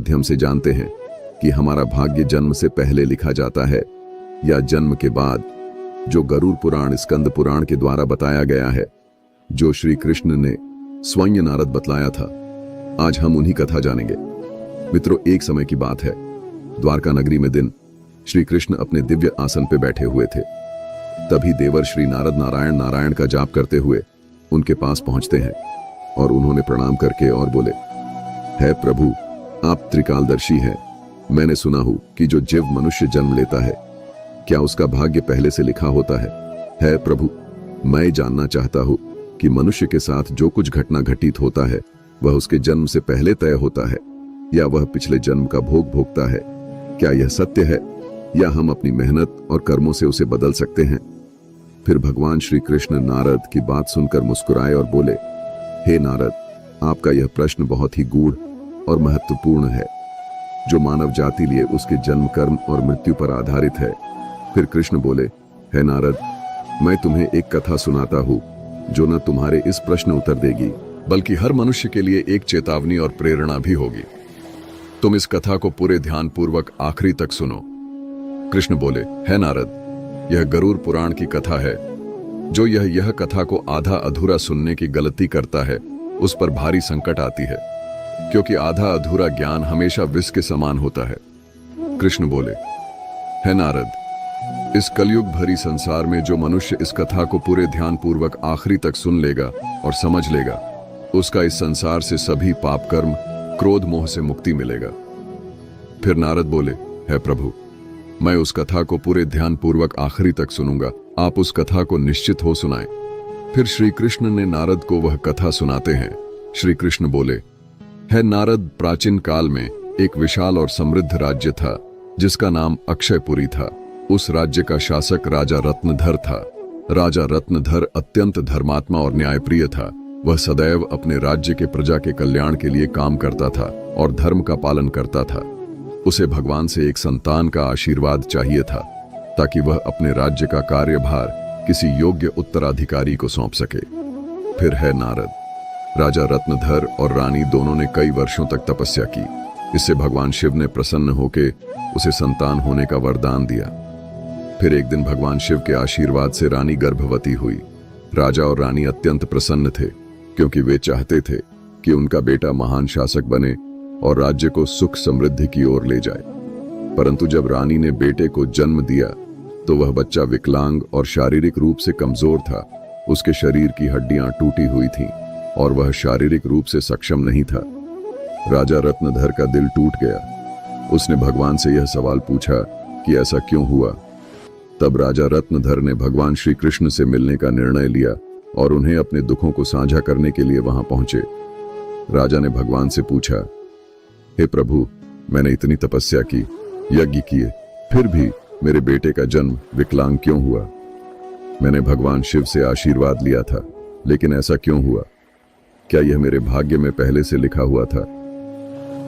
माध्यम से जानते हैं कि हमारा भाग्य जन्म से पहले लिखा जाता है या जन्म के बाद, जो गरुड़ पुराण स्कंद पुराण के द्वारा बताया गया है, जो श्री कृष्ण ने स्वयं नारद बतलाया था। आज हम उन्हीं कथा जानेंगे। मित्रों, एक समय की बात है, द्वारका नगरी में दिन श्री कृष्ण अपने दिव्य आसन पे बैठे हुए थे। तभी देवर श्री नारद नारायण नारायण का जाप करते हुए उनके पास पहुंचते हैं और उन्होंने प्रणाम करके और बोले, है प्रभु, आप त्रिकालदर्शी हैं। मैंने सुना हूं कि जो जीव मनुष्य जन्म लेता है, क्या उसका भाग्य पहले से लिखा होता है? है प्रभु, मैं जानना चाहता हूं कि मनुष्य के साथ जो कुछ घटना घटित होता है वह उसके जन्म से पहले तय होता है या वह पिछले जन्म का भोग भोगता है? क्या यह सत्य है या हम अपनी मेहनत और कर्मों से उसे बदल सकते हैं? फिर भगवान श्री कृष्ण नारद की बात सुनकर मुस्कुराए और बोले, हे नारद, आपका यह प्रश्न बहुत ही गूढ़ और महत्वपूर्ण है, जो मानव जाति लिए उसके जन्म, कर्म और मृत्यु पर आधारित है। फिर कृष्ण बोले, हे नारद, मैं तुम्हें एक कथा सुनाता हूं जो न तुम्हारे इस प्रश्न उत्तर देगी, बल्कि हर मनुष्य के लिए एक चेतावनी और प्रेरणा भी होगी। तुम इस कथा को पूरे ध्यान पूर्वक आखिरी तक सुनो। कृष्ण बोले, हे नारद, यह गरुड़ पुराण की कथा है। जो यह कथा को आधा अधूरा सुनने की गलती करता है, उस पर भारी संकट आती है, क्योंकि आधा अधूरा ज्ञान हमेशा विष के समान होता है। कृष्ण बोले, हे नारद, इस कलयुग भरी संसार में जो मनुष्य इस कथा को पूरे ध्यान पूर्वक आखिरी तक सुन लेगा और समझ लेगा, उसका इस संसार से सभी पाप कर्म, क्रोध, मोह से मुक्ति मिलेगा। फिर नारद बोले, हे प्रभु, मैं उस कथा को पूरे ध्यान पूर्वक आखिरी तक सुनूंगा, आप उस कथा को निश्चित हो सुनाएं। फिर श्री कृष्ण ने नारद को वह कथा सुनाते हैं। श्री कृष्ण बोले, है नारद, प्राचीन काल में एक विशाल और समृद्ध राज्य था जिसका नाम अक्षयपुरी था। उस राज्य का शासक राजा रत्नधर था। राजा रत्नधर अत्यंत धर्मात्मा और न्यायप्रिय था। वह सदैव अपने राज्य के प्रजा के कल्याण के लिए काम करता था और धर्म का पालन करता था। उसे भगवान से एक संतान का आशीर्वाद चाहिए था ताकि वह अपने राज्य का कार्यभार किसी योग्य उत्तराधिकारी को सौंप सके। फिर है नारद, राजा रत्नधर और रानी दोनों ने कई वर्षों तक तपस्या की। इससे भगवान शिव ने प्रसन्न होकर उसे संतान होने का वरदान दिया। फिर एक दिन भगवान शिव के आशीर्वाद से रानी गर्भवती हुई। राजा और रानी अत्यंत प्रसन्न थे, क्योंकि वे चाहते थे कि उनका बेटा महान शासक बने और राज्य को सुख समृद्धि की ओर ले जाए। परंतु जब रानी ने बेटे को जन्म दिया तो वह बच्चा विकलांग और शारीरिक रूप से कमजोर था। उसके शरीर की हड्डियां टूटी हुई थीं और वह शारीरिक रूप से सक्षम नहीं था। राजा रत्नधर का दिल टूट गया। उसने भगवान से यह सवाल पूछा कि ऐसा क्यों हुआ। तब राजा रत्नधर ने भगवान श्री कृष्ण से मिलने का निर्णय लिया और उन्हें अपने दुखों को साझा करने के लिए वहां पहुंचे। राजा ने भगवान से पूछा, हे प्रभु, मैंने इतनी तपस्या की, यज्ञ किए, फिर भी मेरे बेटे का जन्म विकलांग क्यों हुआ? मैंने भगवान शिव से आशीर्वाद लिया था, लेकिन ऐसा क्यों हुआ? क्या यह मेरे भाग्य में पहले से लिखा हुआ था?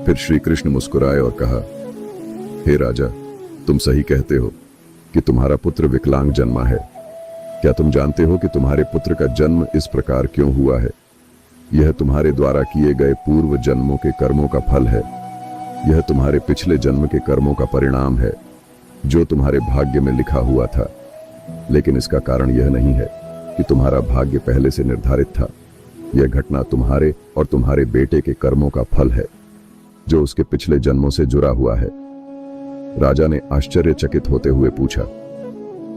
फिर श्री कृष्ण मुस्कुराए और कहा, हे राजा, तुम सही कहते हो कि तुम्हारा पुत्र विकलांग जन्मा है। क्या तुम जानते हो कि तुम्हारे पुत्र का जन्म इस प्रकार क्यों हुआ है? यह तुम्हारे द्वारा किए गए पूर्व जन्मों के कर्मों का फल है। यह तुम्हारे पिछले जन्म के कर्मों का परिणाम है, जो तुम्हारे भाग्य में लिखा हुआ था। लेकिन इसका कारण यह नहीं है कि तुम्हारा भाग्य पहले से निर्धारित था। यह घटना तुम्हारे और तुम्हारे बेटे के कर्मों का फल है, जो उसके पिछले जन्मों से जुड़ा हुआ है। राजा ने आश्चर्यचकित होते हुए पूछा,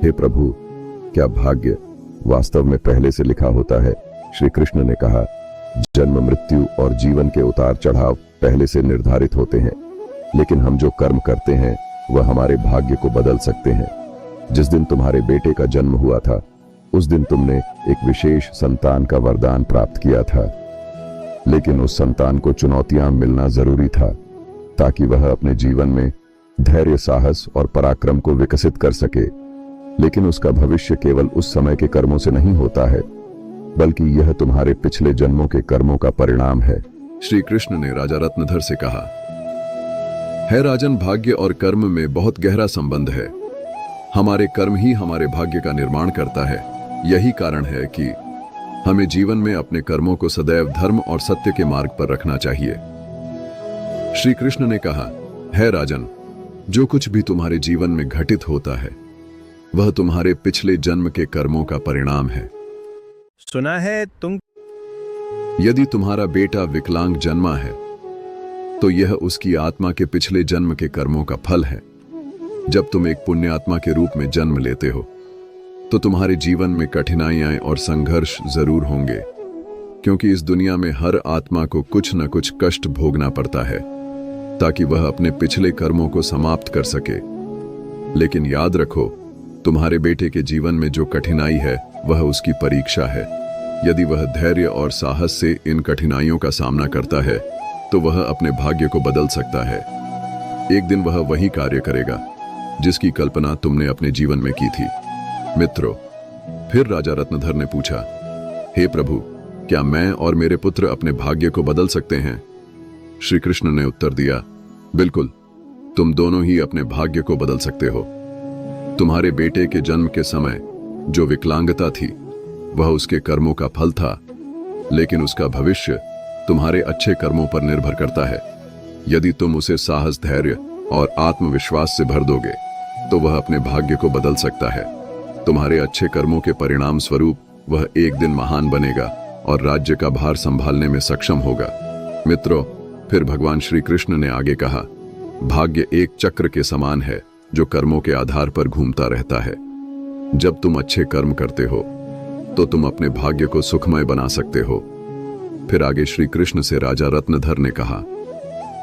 हे प्रभु, क्या भाग्य वास्तव में पहले से लिखा होता है? श्री कृष्ण ने कहा, जन्म, मृत्यु और जीवन के उतार चढ़ाव पहले से निर्धारित होते हैं, लेकिन हम जो कर्म करते हैं वह हमारे भाग्य को बदल सकते हैं। जिस दिन तुम्हारे बेटे का जन्म हुआ था, उस दिन तुमने एक विशेष संतान का वरदान प्राप्त किया था, लेकिन उस संतान को चुनौतियां मिलना जरूरी था ताकि वह अपने जीवन में धैर्य, साहस और पराक्रम को विकसित कर सके। लेकिन उसका भविष्य केवल उस समय के कर्मों से नहीं होता है, बल्कि यह तुम्हारे पिछले जन्मों के कर्मों का परिणाम है। श्री कृष्ण ने राजा रत्नधर से कहा, है राजन, भाग्य और कर्म में बहुत गहरा संबंध है। हमारे कर्म ही हमारे भाग्य का निर्माण करता है। यही कारण है कि हमें जीवन में अपने कर्मों को सदैव धर्म और सत्य के मार्ग पर रखना चाहिए। श्री कृष्ण ने कहा, है राजन, जो कुछ भी तुम्हारे जीवन में घटित होता है वह तुम्हारे पिछले जन्म के कर्मों का परिणाम है। सुना है तुम। यदि तुम्हारा बेटा विकलांग जन्मा है तो यह उसकी आत्मा के पिछले जन्म के कर्मों का फल है। जब तुम एक पुण्य आत्मा के रूप में जन्म लेते हो तो तुम्हारे जीवन में कठिनाइयां और संघर्ष जरूर होंगे, क्योंकि इस दुनिया में हर आत्मा को कुछ न कुछ कष्ट भोगना पड़ता है ताकि वह अपने पिछले कर्मों को समाप्त कर सके। लेकिन याद रखो, तुम्हारे बेटे के जीवन में जो कठिनाई है वह उसकी परीक्षा है। यदि वह धैर्य और साहस से इन कठिनाइयों का सामना करता है तो वह अपने भाग्य को बदल सकता है। एक दिन वह वही कार्य करेगा जिसकी कल्पना तुमने अपने जीवन में की थी। मित्रों, फिर राजा रत्नधर ने पूछा, हे प्रभु, क्या मैं और मेरे पुत्र अपने भाग्य को बदल सकते हैं? श्री कृष्ण ने उत्तर दिया, बिल्कुल, तुम दोनों ही अपने भाग्य को बदल सकते हो। तुम्हारे बेटे के जन्म के समय जो विकलांगता थी वह उसके कर्मों का फल था, लेकिन उसका भविष्य तुम्हारे अच्छे कर्मों पर निर्भर करता है। यदि तुम उसे साहस, धैर्य और आत्मविश्वास से भर दोगे तो वह अपने भाग्य को बदल सकता है। तुम्हारे अच्छे कर्मों के परिणाम स्वरूप वह एक दिन महान बनेगा और राज्य का भार संभालने में सक्षम होगा। मित्रों, फिर भगवान श्री कृष्ण ने आगे कहा, भाग्य एक चक्र के समान है जो कर्मों के आधार पर घूमता रहता है। जब तुम अच्छे कर्म करते हो तो तुम अपने भाग्य को सुखमय बना सकते हो। फिर आगे श्री कृष्ण से राजा रत्नधर ने कहा,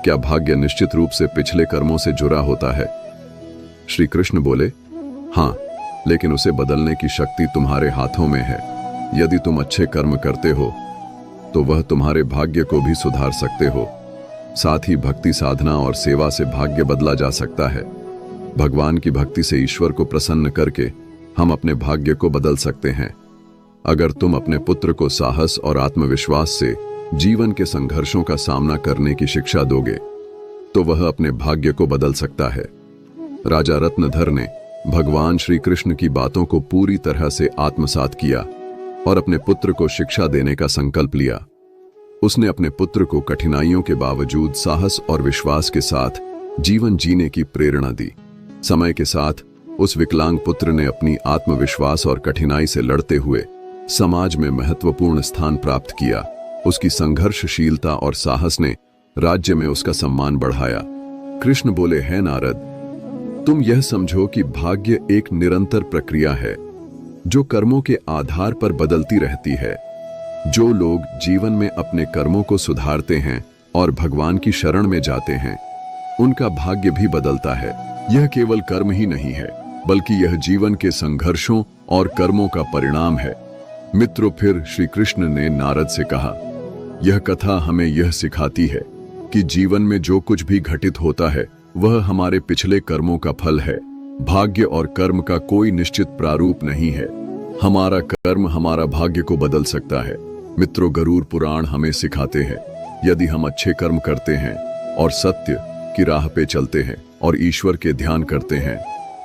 क्या भाग्य निश्चित रूप से पिछले कर्मों से जुड़ा होता है? श्री कृष्ण बोले, हां, लेकिन उसे बदलने की शक्ति तुम्हारे हाथों में है। यदि तुम अच्छे कर्म करते हो तो वह तुम्हारे भाग्य को भी सुधार सकते हो। साथ ही भक्ति साधना और सेवा से भाग्य बदला जा सकता है। भगवान की भक्ति से ईश्वर को प्रसन्न करके हम अपने भाग्य को बदल सकते हैं। अगर तुम अपने पुत्र को साहस और आत्मविश्वास से जीवन के संघर्षों का सामना करने की शिक्षा दोगे तो वह अपने भाग्य को बदल सकता है। राजा रत्नधर ने भगवान श्री कृष्ण की बातों को पूरी तरह से आत्मसात किया और अपने पुत्र को शिक्षा देने का संकल्प लिया। उसने अपने पुत्र को कठिनाइयों के बावजूद साहस और विश्वास के साथ जीवन जीने की प्रेरणा दी। समय के साथ उस विकलांग पुत्र ने अपनी आत्मविश्वास और कठिनाई से लड़ते हुए समाज में महत्वपूर्ण स्थान प्राप्त किया। उसकी संघर्षशीलता और साहस ने राज्य में उसका सम्मान बढ़ाया। कृष्ण बोले, है नारद, तुम यह समझो कि भाग्य एक निरंतर प्रक्रिया है जो कर्मों के आधार पर बदलती रहती है। जो लोग जीवन में अपने कर्मों को सुधारते हैं और भगवान की शरण में जाते हैं उनका भाग्य भी बदलता है। यह केवल कर्म ही नहीं है बल्कि यह जीवन के संघर्षों और कर्मों का परिणाम है। मित्रों, फिर श्री कृष्ण ने नारद से कहा, यह कथा हमें यह सिखाती है कि जीवन में जो कुछ भी घटित होता है वह हमारे पिछले कर्मों का फल है। भाग्य और कर्म का कोई निश्चित प्रारूप नहीं है। हमारा कर्म हमारा भाग्य को बदल सकता है। मित्रों, गरुड़ पुराण हमें सिखाते हैं, यदि हम अच्छे कर्म करते हैं और सत्य की राह पे चलते हैं और ईश्वर के ध्यान करते हैं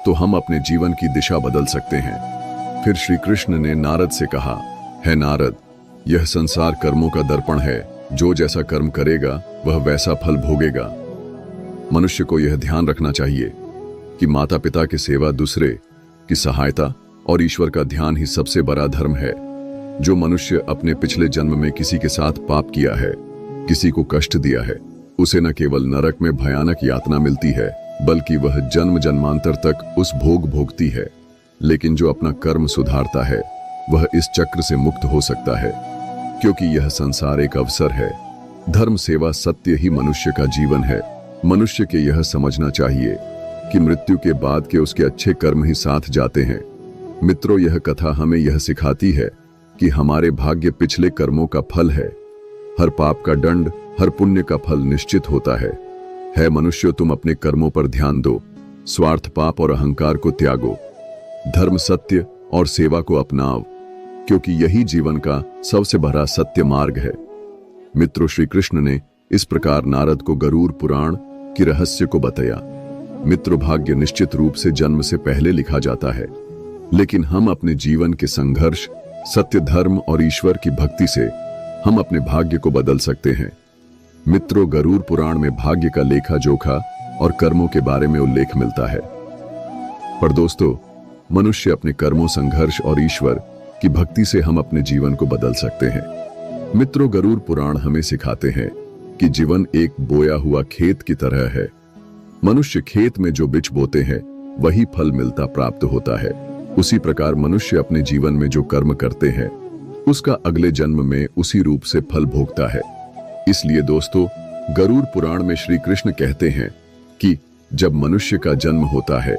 तो हम अपने जीवन की दिशा बदल सकते हैं। फिर श्री कृष्ण ने नारद से कहा, है नारद, यह संसार कर्मों का दर्पण है। जो जैसा कर्म करेगा वह वैसा फल भोगेगा। मनुष्य को यह ध्यान रखना चाहिए कि माता पिता की सेवा, दूसरे की सहायता और ईश्वर का ध्यान ही सबसे बड़ा धर्म है। जो मनुष्य अपने पिछले जन्म में किसी के साथ पाप किया है, किसी को कष्ट दिया है, उसे न केवल नरक में भयानक यातना मिलती है बल्कि वह जन्म जन्मांतर तक उस भोग भोगती है। लेकिन जो अपना कर्म सुधारता है वह इस चक्र से मुक्त हो सकता है, क्योंकि यह संसार एक अवसर है। धर्म, सेवा, सत्य ही मनुष्य का जीवन है। मनुष्य के यह समझना चाहिए कि मृत्यु के बाद के उसके अच्छे कर्म ही साथ जाते हैं। मित्रों, यह कथा हमें यह सिखाती है कि हमारे भाग्य पिछले कर्मों का फल है। हर पाप का दंड, हर पुण्य का फल निश्चित होता है मनुष्य, तुम अपने कर्मों पर ध्यान दो, स्वार्थ, पाप और अहंकार को त्यागो, धर्म, सत्य और सेवा को अपनाओ, क्योंकि यही जीवन का सबसे बड़ा सत्य मार्ग है। मित्रों, श्री कृष्ण ने इस प्रकार नारद को गरुड़ पुराण की रहस्य को बताया। मित्रों, भाग्य निश्चित रूप से जन्म से पहले लिखा जाता है, लेकिन हम अपने जीवन के संघर्ष, सत्य, धर्म और ईश्वर की भक्ति से हम अपने भाग्य को बदल सकते हैं। मित्रों, गरुड़ पुराण में भाग्य का लेखा जोखा और कर्मों के बारे में उल्लेख मिलता है। पर दोस्तों, मनुष्य अपने कर्मों, संघर्ष और ईश्वर की भक्ति से हम अपने जीवन को बदल सकते हैं। मित्रों, गरुड़ पुराण हमें सिखाते हैं कि जीवन एक बोया हुआ खेत की तरह है। मनुष्य खेत में जो बीज बोते हैं वही फल मिलता प्राप्त होता है। उसी प्रकार मनुष्य अपने जीवन में जो कर्म करते हैं उसका अगले जन्म में उसी रूप से फल भोगता है। इसलिए दोस्तों, गरुड़ पुराण में श्री कृष्ण कहते हैं कि जब मनुष्य का जन्म होता है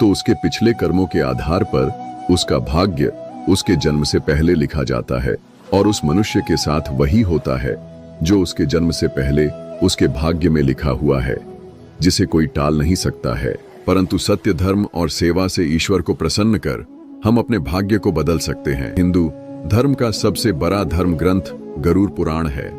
तो उसके पिछले कर्मों के आधार पर उसका भाग्य उसके जन्म से पहले लिखा जाता है और उस मनुष्य के साथ वही होता है जो उसके जन्म से पहले उसके भाग्य में लिखा हुआ है, जिसे कोई टाल नहीं सकता है। परंतु सत्य, धर्म और सेवा से ईश्वर को प्रसन्न कर हम अपने भाग्य को बदल सकते हैं। हिंदू धर्म का सबसे बड़ा धर्म ग्रंथ गरुड़ पुराण है,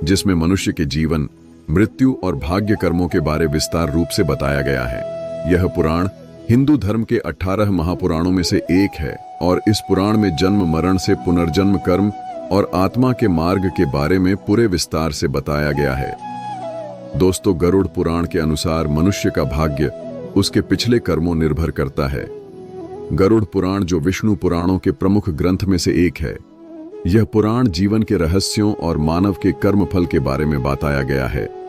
जिसमें मनुष्य के जीवन, मृत्यु और भाग्य कर्मों के बारे विस्तार रूप से बताया गया है। यह पुराण हिंदू धर्म के 18 महापुराणों में से एक है और इस पुराण में जन्म, मरण से पुनर्जन्म, कर्म और आत्मा के मार्ग के बारे में पूरे विस्तार से बताया गया है। दोस्तों, गरुड़ पुराण के अनुसार मनुष्य का भाग्य उसके पिछले कर्मों निर्भर करता है। गरुड़ पुराण, जो विष्णु पुराणों के प्रमुख ग्रंथ में से एक है, यह पुराण जीवन के रहस्यों और मानव के कर्मफल के बारे में बताया गया है।